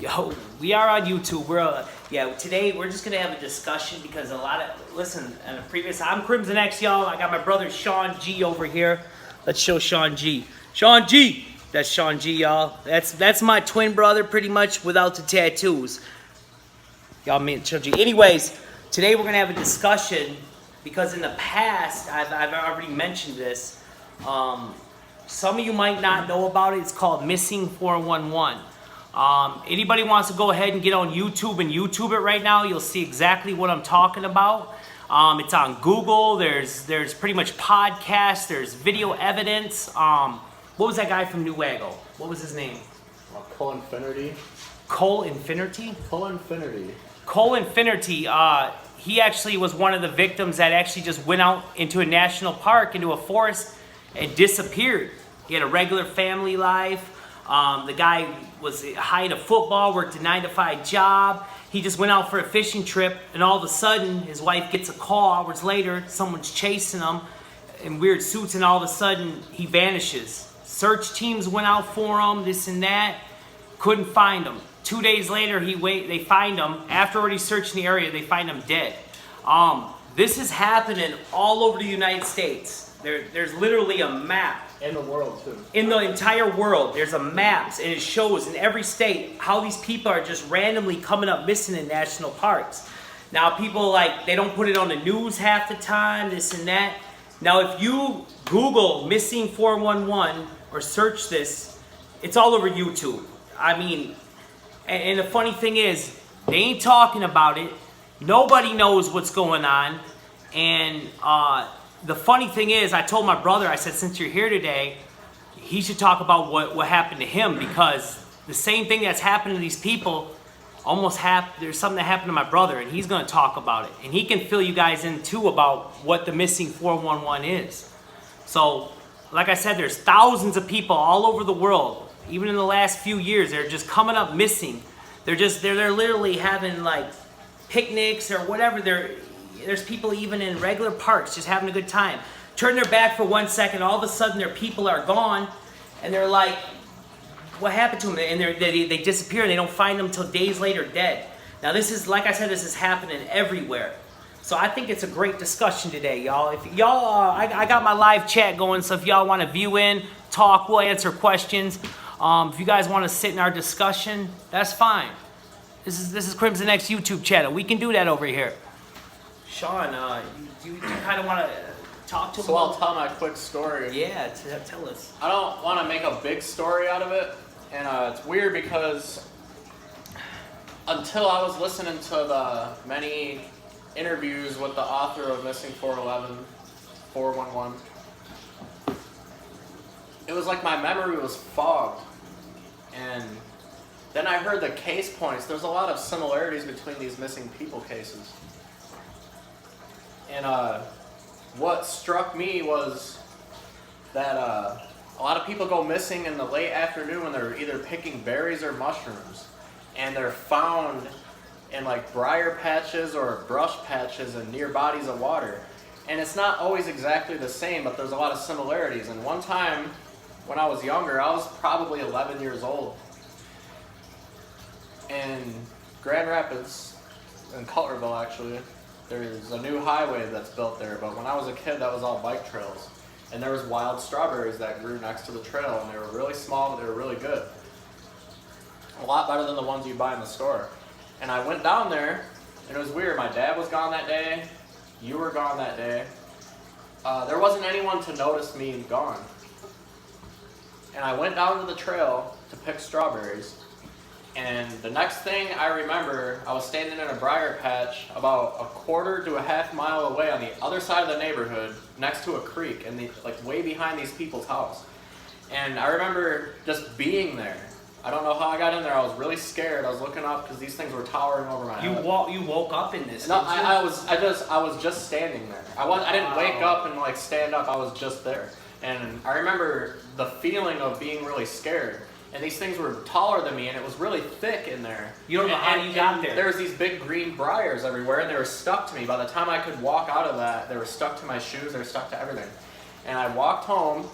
Yo, we are on YouTube. Today we're just gonna have a discussion because I'm Crimson X, y'all. I got my brother Sean G over here. Let's show Sean G. Sean G! That's Sean G, y'all. That's my twin brother, pretty much, without the tattoos. Y'all meet Sean G. Anyways, today we're gonna have a discussion because in the past, I've already mentioned this. Some of you might not know about it. It's called Missing 411. Anybody wants to go ahead and get on YouTube and YouTube it right now, you'll see exactly what I'm talking about. It's on Google. There's pretty much podcasts. There's video evidence. What was that guy from Newaggle? What was his name? Cole Infinity. Cole Infinity? Cole Infinity. Cole Infinity. He actually was one of the victims that actually just went out into a national park, into a forest, and disappeared. He had a regular family life. The guy was high into football, worked a 9-to-5 job. He just went out for a fishing trip, and all of a sudden, his wife gets a call hours later. Someone's chasing him in weird suits, and all of a sudden, he vanishes. Search teams went out for him, this and that. Couldn't find him. 2 days later, they find him. After already searching the area, they find him dead. This is happening all over the United States. There's literally a map. In the world, too. In the entire world, there's a map, and it shows in every state how these people are just randomly coming up missing in national parks. Now, people, they don't put it on the news half the time, this and that. Now, if you Google Missing 411 or search this, it's all over YouTube. I mean, and the funny thing is, they ain't talking about it. Nobody knows what's going on. And the funny thing is, I told my brother, I said, since you're here today, he should talk about what happened to him, because the same thing that's happened to these people there's something that happened to my brother, and he's going to talk about it. And he can fill you guys in, too, about what the Missing 411 is. So, like I said, there's thousands of people all over the world, even in the last few years, they're just coming up missing. They're literally having, picnics or whatever. There's people even in regular parks just having a good time. Turn their back for 1 second, all of a sudden their people are gone, and they're like, what happened to them? And they disappear, and they don't find them until days later dead. Now this is, like I said, this is happening everywhere. So I think it's a great discussion today, y'all. If y'all, I got my live chat going, so if y'all want to view in, talk, we'll answer questions. If you guys want to sit in our discussion, that's fine. This is Crimson X YouTube channel. We can do that over here. Sean, do you kind of want to talk to him? So I'll tell my quick story. Yeah, tell us. I don't want to make a big story out of it, and it's weird because until I was listening to the many interviews with the author of Missing 411, it was like my memory was fogged, and then I heard the case points. There's a lot of similarities between these missing people cases. And what struck me was that a lot of people go missing in the late afternoon when they're either picking berries or mushrooms. And they're found in briar patches or brush patches and near bodies of water. And it's not always exactly the same, but there's a lot of similarities. And one time, when I was younger, I was probably 11 years old. In Grand Rapids, in Cutlerville actually, there's a new highway that's built there, but when I was a kid, that was all bike trails. And there was wild strawberries that grew next to the trail, and they were really small, but they were really good. A lot better than the ones you buy in the store. And I went down there, and it was weird. My dad was gone that day. You were gone that day. There wasn't anyone to notice me gone. And I went down to the trail to pick strawberries. And the next thing I remember, I was standing in a briar patch about a quarter to a half mile away on the other side of the neighborhood, next to a creek, and way behind these people's house. And I remember just being there. I don't know how I got in there. I was really scared. I was looking up because these things were towering over my head. You woke up in this? No, I was just standing there. I didn't wake up and stand up. I was just there. And I remember the feeling of being really scared. And these things were taller than me, and it was really thick in there. You don't know how you got there. There was these big green briars everywhere, and they were stuck to me. By the time I could walk out of that, they were stuck to my shoes, they were stuck to everything. And I walked home,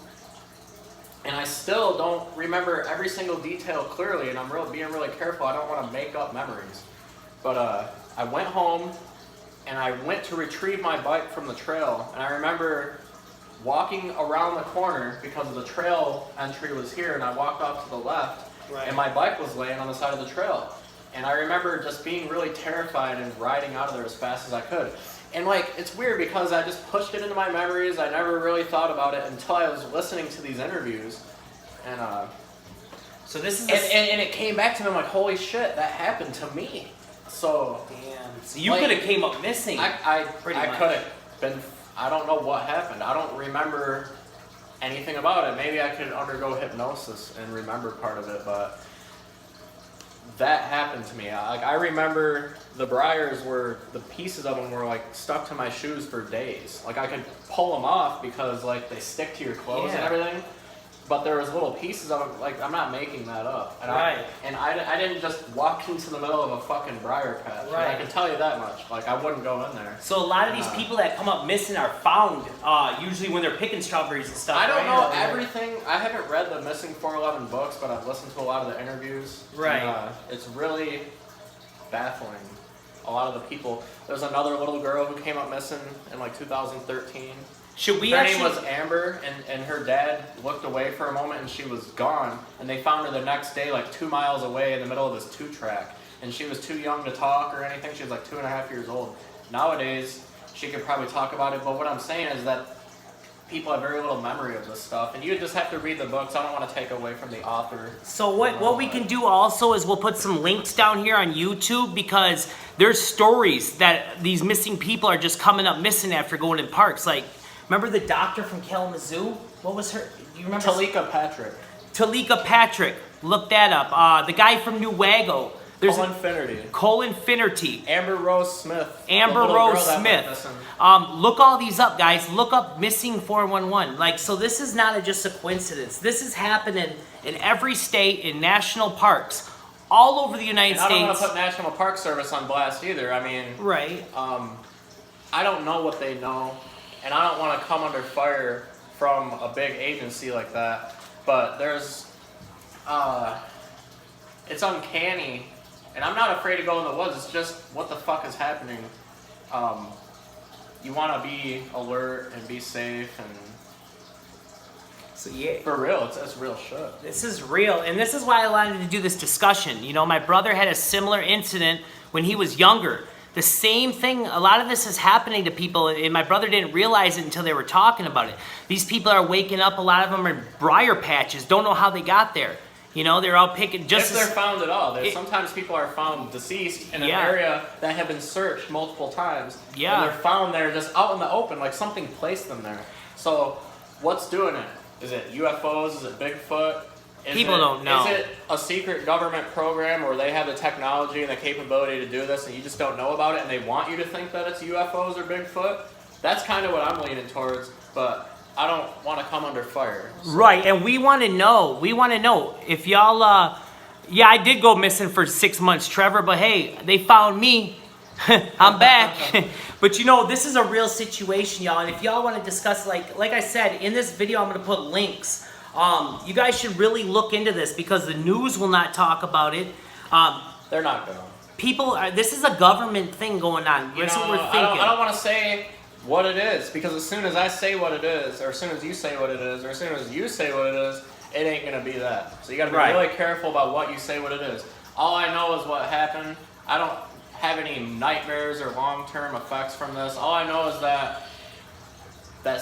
And I still don't remember every single detail clearly, and I'm being really careful. I don't want to make up memories. But I went home, and I went to retrieve my bike from the trail, and I remember walking around the corner because the trail entry was here, and I walked off to the left, and my bike was laying on the side of the trail. And I remember just being really terrified and riding out of there as fast as I could. And like, it's weird because I just pushed it into my memories. I never really thought about it until I was listening to these interviews. And so this is and it came back to me. I'm like, holy shit, that happened to me. So damn. So you could have came up missing. I could have been. I don't know what happened. I don't remember anything about it. Maybe I could undergo hypnosis and remember part of it, but that happened to me. I remember the briars were, the pieces of them were like stuck to my shoes for days. Like I could pull them off because like they stick to your clothes and everything. But there was little pieces of them, like I'm not making that up. And I didn't just walk into the middle of a fucking briar patch. Right. I can tell you that much. Like I wouldn't go in there. So a lot of these people that come up missing are found usually when they're picking strawberries and stuff. I don't know everything. I haven't read the Missing 411 books, but I've listened to a lot of the interviews. Right. And, it's really baffling. A lot of the people. There's another little girl who came up missing in like 2013. Should we her name was Amber, and her dad looked away for a moment and she was gone. And they found her the next day like 2 miles away in the middle of this 2-track. And she was too young to talk or anything. She was like 2.5 years old. Nowadays, she could probably talk about it. But what I'm saying is that people have very little memory of this stuff. And you just have to read the books. I don't want to take away from the author. So what we can do also is we'll put some links down here on YouTube because there's stories that these missing people are just coming up missing after going in parks. Like, remember the doctor from Kalamazoo? What was her? Do you remember? Talika Patrick. Talika Patrick. Look that up. The guy from New Wago. Colin Finnerty. Colin Finnerty. Amber Rose Smith. Amber Rose Smith. Look all these up, guys. Look up Missing 411. Like, so this is not just a coincidence. This is happening in every state, in national parks, all over the United States. I don't want to put National Park Service on blast either. I mean, right. I don't know what they know. And I don't want to come under fire from a big agency like that, but there's, it's uncanny, and I'm not afraid to go in the woods. It's just what the fuck is happening. You want to be alert and be safe, and so yeah, for real, it's real shit. This is real, and this is why I wanted to do this discussion. You know, my brother had a similar incident when he was younger. The same thing, a lot of this is happening to people, and my brother didn't realize it until they were talking about it. These people are waking up, a lot of them are in briar patches, don't know how they got there. You know, they're all picking just if they're found at all. Sometimes people are found deceased in an area that have been searched multiple times. Yeah. And they're found there just out in the open, like something placed them there. So, what's doing it? Is it UFOs? Is it Bigfoot? People don't know. Is it a secret government program where they have the technology and the capability to do this and you just don't know about it and they want you to think that it's UFOs or Bigfoot? That's kind of what I'm leaning towards, but I don't want to come under fire. So. Right, and we want to know. We want to know if y'all, yeah, I did go missing for 6 months, Trevor, but hey, they found me. I'm back. But you know, this is a real situation, y'all, and if y'all want to discuss, like I said, in this video, I'm going to put links. You guys should really look into this because the news will not talk about it. They're not going to. People are, this is a government thing going on. That's what we're thinking. I don't want to say what it is because as soon as I say what it is, or as soon as you say what it is, or as soon as you say what it is, it ain't going to be that. So you got to be really careful about what you say what it is. All I know is what happened. I don't have any nightmares or long-term effects from this. All I know is that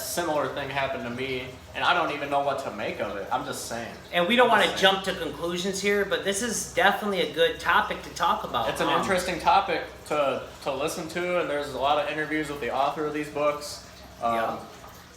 similar thing happened to me, and I don't even know what to make of it. I'm just saying. And we don't want to jump to conclusions here, but this is definitely a good topic to talk about. It's an interesting topic to listen to, and there's a lot of interviews with the author of these books.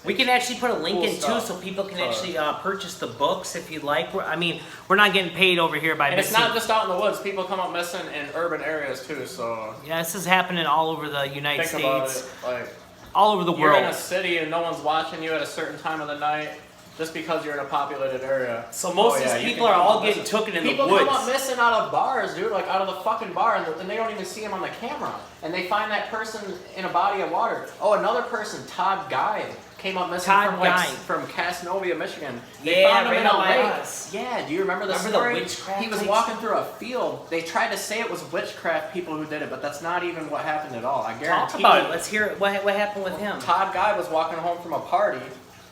We can actually put a link in too, so people can actually purchase the books if you'd like. I mean, we're not getting paid over here by. And it's not just out in the woods. People come up missing in urban areas too. So yeah, this is happening all over the United States. Think about it, like. All over the world. You're in a city and no one's watching you at a certain time of the night just because you're in a populated area. So most of these people are all getting taken in the woods. People come up missing out of bars, dude, like out of the fucking bar, and they don't even see him on the camera. And they find that person in a body of water. Oh, another person, Todd Guy, came up missing Todd from Guy. from Casanova, Michigan. They Yeah, found him right in a up my lake. ass. Yeah, do you remember the Remember the story? witchcraft He was lakes? walking through a field. They tried to say it was witchcraft people who did it, but that's not even what happened at all. I guarantee. Talk about it. Let's hear it. What happened with him? Todd Guy was walking home from a party,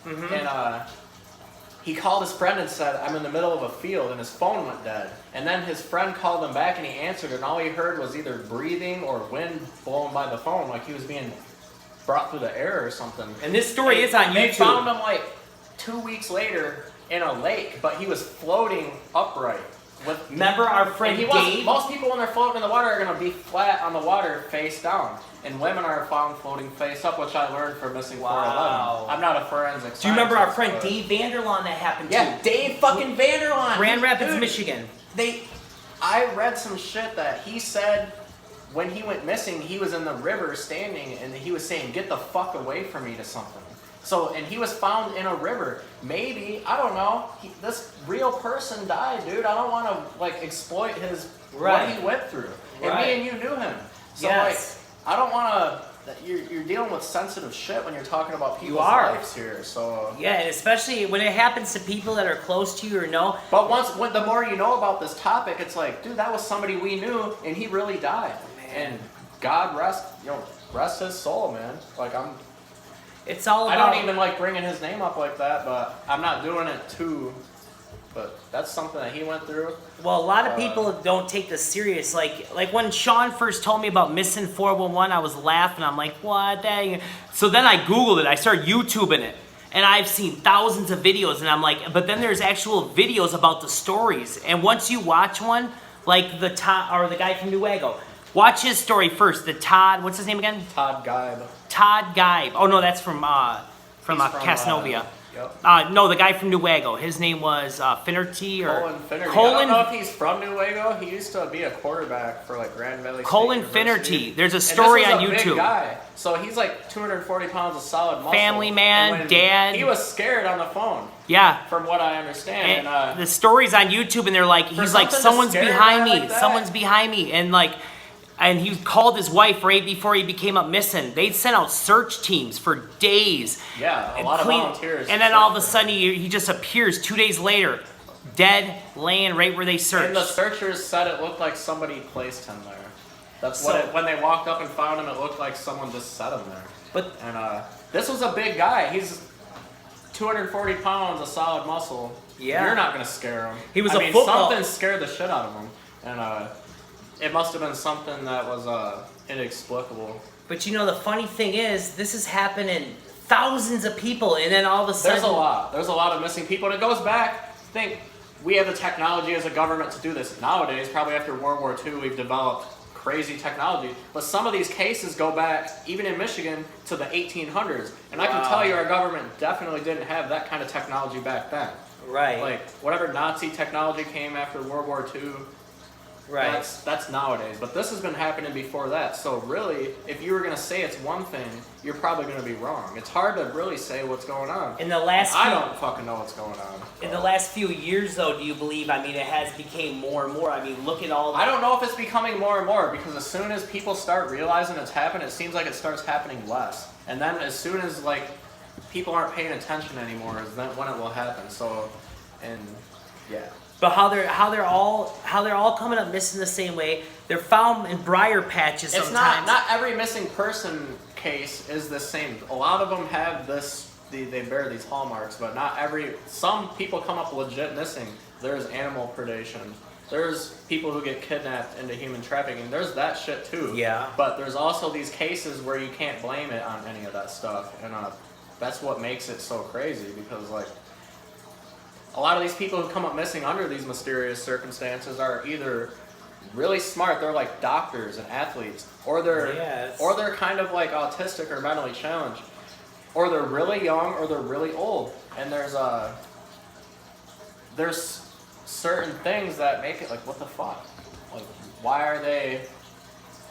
and he called his friend and said, "I'm in the middle of a field," and his phone went dead. And then his friend called him back, and he answered, and all he heard was either breathing or wind blowing by the phone, like he was being brought through the air or something. And this story is on They YouTube. found him like 2 weeks later in a lake, but he was floating upright. Remember our friend And he wasn't. Dave? Most people when they're floating in the water are going to be flat on the water, face down. And women are found floating face up, which I learned from Missing Wow. 411. I'm not a forensic Do you remember our scientist, friend but- Dave Vanderlaan that happened Yeah, to? Dave fucking Vanderlaan. Grand Rapids, Dude, Michigan. I read some shit that he said when he went missing, he was in the river standing and he was saying, "Get the fuck away from me" to something. So, and he was found in a river. Maybe, I don't know, this real person died, dude. I don't want to, like, exploit his, what he went through. And Right. me and you knew him. So, Yes. like, I don't want to, you're dealing with sensitive shit when you're talking about people's are. lives here, so. Yeah, and especially when it happens to people that are close to you or know. But the more you know about this topic, it's like, dude, that was somebody we knew, and he really died. And God rest his soul, man. Like, It's all I about... don't even like bringing his name up like that, but I'm not doing it too. But that's something that he went through. Well, a lot of people don't take this serious. Like when Sean first told me about missing 411, I was laughing. I'm like, what? That? So then I Googled it. I started YouTubing it. And I've seen thousands of videos. And I'm like, but then there's actual videos about the stories. And once you watch one, like the guy from Newego, watch his story first. The Todd, what's his name again? Todd Geib. Todd Geib. Oh, no, that's from Casanova. Yep. No, the guy from Newego. His name was Finnerty or Colin Finnerty. I Colin. don't know if he's from Newego. He used to be a quarterback for like Grand Valley State Colin University. Finnerty. There's a story and on this was a YouTube. big guy. So he's like 240 pounds of solid muscle. Family man, And when dad. He was scared on the phone, Yeah. from what I understand. And the story's on YouTube, and they're like, he's like, something to someone's scare a behind guy me, like that? someone's behind me, and he called his wife right before he became up missing. They'd sent out search teams for days. Yeah, a and lot of volunteers. And then all of a sudden, he just appears 2 days later, dead, laying right where they searched. And the searchers said it looked like somebody placed him there. That's what when they walked up and found him, it looked like someone just set him there. And this was a big guy. He's 240 pounds of solid muscle. Yeah. You're not gonna scare him. He was a football. Something scared the shit out of him, and it must have been something that was inexplicable. But you know, the funny thing is, this is happening thousands of people, and then all of a sudden... There's a lot of missing people, and it goes back. Think, we have the technology as a government to do this. Nowadays, probably after World War II, we've developed crazy technology. But some of these cases go back, even in Michigan, to the 1800s. And I can tell you our government definitely didn't have that kind of technology back then. Right. Like, whatever Nazi technology came after World War II, Right. that's nowadays. But this has been happening before that. So really, if you were going to say it's one thing, you're probably going to be wrong. It's hard to really say what's going on. In the last I don't fucking know what's going on. In the last few years, though, do you believe, I mean, it has became more and more. I mean, look at all the... I don't know if it's becoming more and more, because as soon as people start realizing it's happening, it seems like it starts happening less. And then as soon as, like, people aren't paying attention anymore is then when it will happen. So, and yeah. But how they're all coming up missing the same way. They're found in briar patches It's sometimes. not every missing person case is the same. A lot of them have this, they bear these hallmarks, but not every, some people come up legit missing. There's animal predation. There's people who get kidnapped into human trafficking. There's that shit too. Yeah. But there's also these cases where you can't blame it on any of that stuff. And that's what makes it so crazy, because like, a lot of these people who come up missing under these mysterious circumstances are either really smart, they're like doctors and athletes, or they're kind of like autistic or mentally challenged, or they're really young, or they're really old. And there's certain things that make it like, what the fuck? Like, why are they?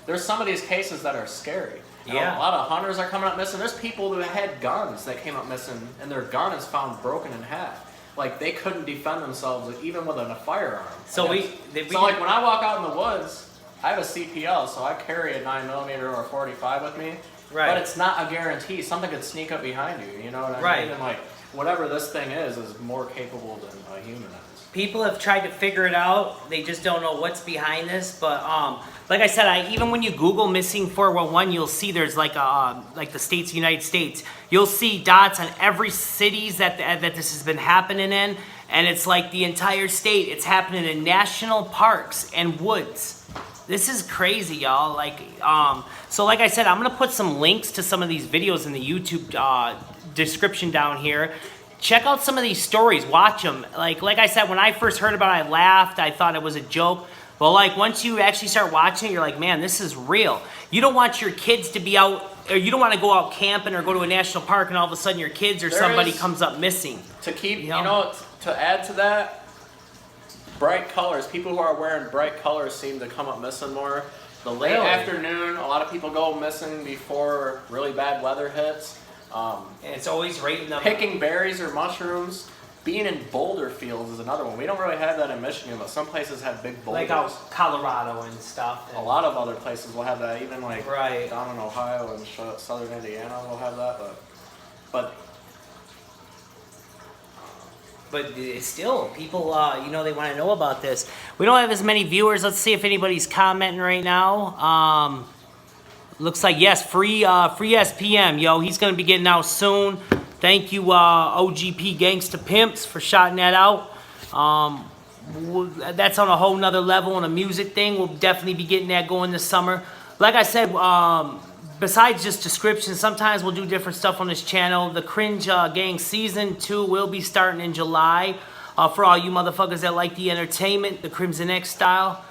There's some of these cases that are scary. Yeah. A lot of hunters are coming up missing. There's people who had guns that came up missing, and their gun is found broken in half. Like, they couldn't defend themselves even with a firearm. So like when I walk out in the woods, I have a CPL, so I carry a 9mm or a 45 with me. Right. But it's not a guarantee. Something could sneak up behind you. You know what I Right. mean? And like whatever this thing is more capable than a human is. People have tried to figure it out. They just don't know what's behind this. But like I said, even when you Google missing 411, you'll see there's like the states, of the United States. You'll see dots on every cities that this has been happening in, and it's like the entire state. It's happening in national parks and woods. This is crazy, y'all. Like, so like I said, I'm gonna put some links to some of these videos in the YouTube description down here. Check out some of these stories. Watch them. Like I said, when I first heard about it, I laughed. I thought it was a joke. But like once you actually start watching it, you're like, man, this is real. You don't want your kids to be out, or you don't want to go out camping or go to a national park and all of a sudden your kids or somebody comes up missing. To keep, to add to that, bright colors. People who are wearing bright colors seem to come up missing more. The late afternoon, a lot of people go missing before really bad weather hits. And it's always right in the... Picking berries or mushrooms. Being in boulder fields is another one. We don't really have that in Michigan, but some places have big boulders. Like out Colorado and stuff. A lot of other places will have that. Even like right. down in Ohio and southern Indiana will have that. But still, people, they want to know about this. We don't have as many viewers. Let's see if anybody's commenting right now. Looks like, yes, free SPM, yo. He's going to be getting out soon. Thank you, OGP Gangsta Pimps, for shouting that out. That's on a whole nother level on a music thing. We'll definitely be getting that going this summer. Like I said, besides just descriptions, sometimes we'll do different stuff on this channel. The Cringe Gang Season 2 will be starting in July. For all you motherfuckers that like the entertainment, the Crimson X style.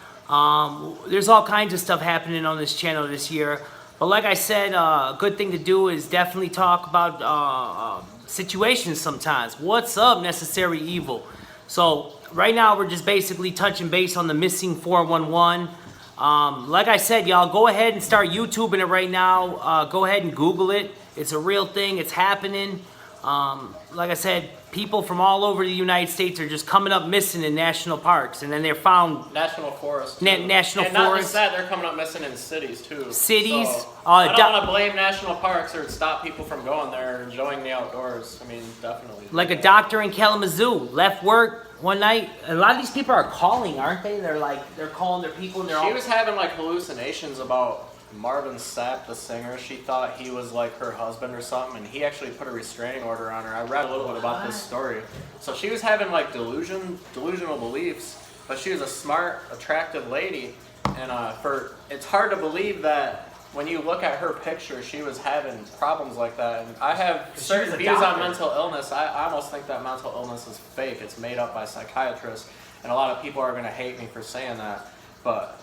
There's all kinds of stuff happening on this channel this year. But like I said, a good thing to do is definitely talk about situations sometimes. What's up, Necessary Evil? So right now we're just basically touching base on the missing 411. Like I said, y'all, go ahead and start YouTubing it right now. Go ahead and Google it. It's a real thing. It's happening. Like I said, people from all over the United States are just coming up missing in national parks, and then they're found... National forests. National and forests. Not just that, they're coming up missing in cities, too. Cities. So, I don't want to blame national parks or stop people from going there and enjoying the outdoors. I mean, definitely. Like a doctor in Kalamazoo left work one night. A lot of these people are calling, aren't they? They're calling their people, and She was having like hallucinations about Marvin Sapp, the singer. She thought he was like her husband or something, and he actually put a restraining order on her. I read a little bit about this story. So she was having like delusional beliefs, but she was a smart, attractive lady, and it's hard to believe that when you look at her picture, she was having problems like that. And I have certain views on mental illness. I almost think that mental illness is fake. It's made up by psychiatrists, and a lot of people are going to hate me for saying that, but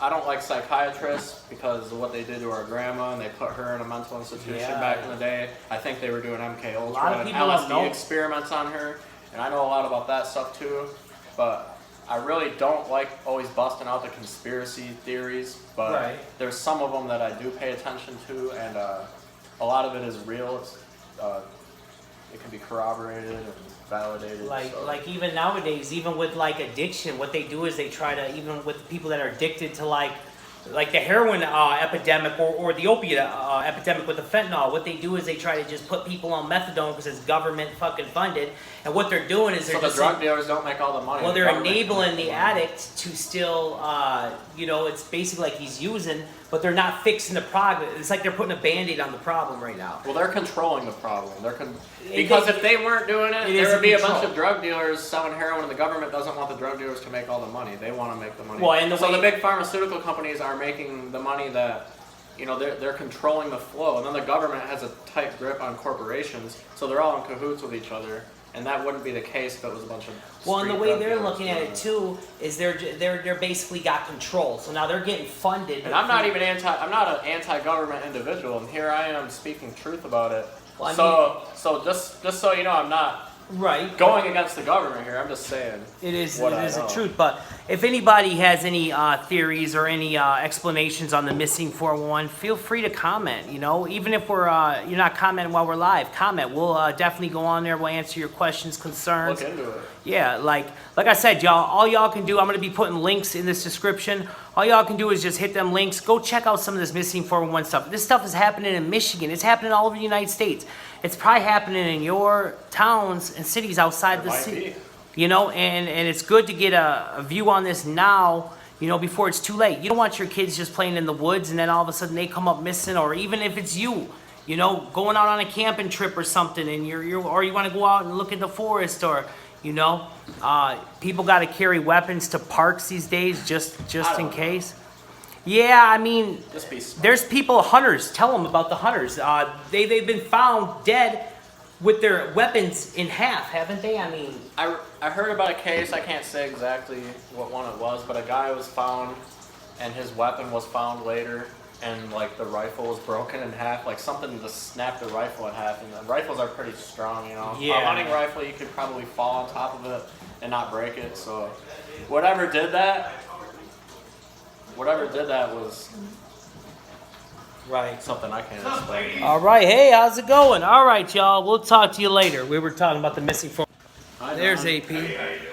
I don't like psychiatrists because of what they did to our grandma, and they put her in a mental institution back in the day. I think they were doing MK Ultra and LSD experiments on her, and I know a lot about that stuff too. But I really don't like always busting out the conspiracy theories, but there's some of them that I do pay attention to, and a lot of it is real. It can be corroborated and validated. Like even nowadays, even with like addiction, what they do is they try to, even with people that are addicted to like the heroin epidemic or the opiate epidemic with the fentanyl, what they do is they try to just put people on methadone because it's government fucking funded, and what they're doing is they're the drug dealers don't make all the money. Well, they're enabling the addict to still, it's basically like he's using, but they're not fixing the problem. It's like they're putting a Band-Aid on the problem right now. Well, they're controlling the problem. Because if they weren't doing it there would be a bunch of drug dealers selling heroin, and the government doesn't want the drug dealers to make all the money. They want to make the money. Well, and the big pharmaceutical companies are making the money that, they're controlling the flow. And then the government has a tight grip on corporations, so they're all in cahoots with each other. And that wouldn't be the case if it was a bunch of and the way they're looking at it too is they're basically got control. So now they're getting funded. And I'm not an anti-government individual, and here I am speaking truth about it. Well, so just so you know, I'm not going against the government here. I'm just saying it is the truth. But if anybody has any theories or any explanations on the missing 411, feel free to comment. You know, even if we're you're not commenting while we're live, comment. We'll definitely go on there. We'll answer your questions, concerns. Look into it. Yeah, like I said, y'all, all y'all can do, I'm going to be putting links in this description. All y'all can do is just hit them links. Go check out some of this missing 411 stuff. This stuff is happening in Michigan. It's happening all over the United States. It's probably happening in your towns and cities outside the city. You know, and it's good to get a view on this now, you know, before it's too late. You don't want your kids just playing in the woods and then all of a sudden they come up missing, or even if it's you know, going out on a camping trip or something, and or you want to go out and look at the forest, or, you know, people got to carry weapons to parks these days just in case. Yeah, I mean, there's people, hunters. Tell them about the hunters. They've been found dead with their weapons in half, haven't they? I mean, I heard about a case. I can't say exactly what one it was, but a guy was found, and his weapon was found later, and like the rifle was broken in half, like something just snapped the rifle in half. And the rifles are pretty strong, you know. Yeah. A hunting rifle, you could probably fall on top of it and not break it. So, whatever did that was right. something I can't explain. All right, hey, how's it going? All right, y'all, we'll talk to you later. We were talking about the missing 411. There's AP.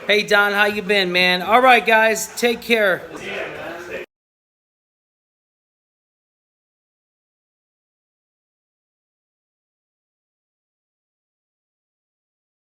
Hey, Don, how you been, man? All right, guys, take care.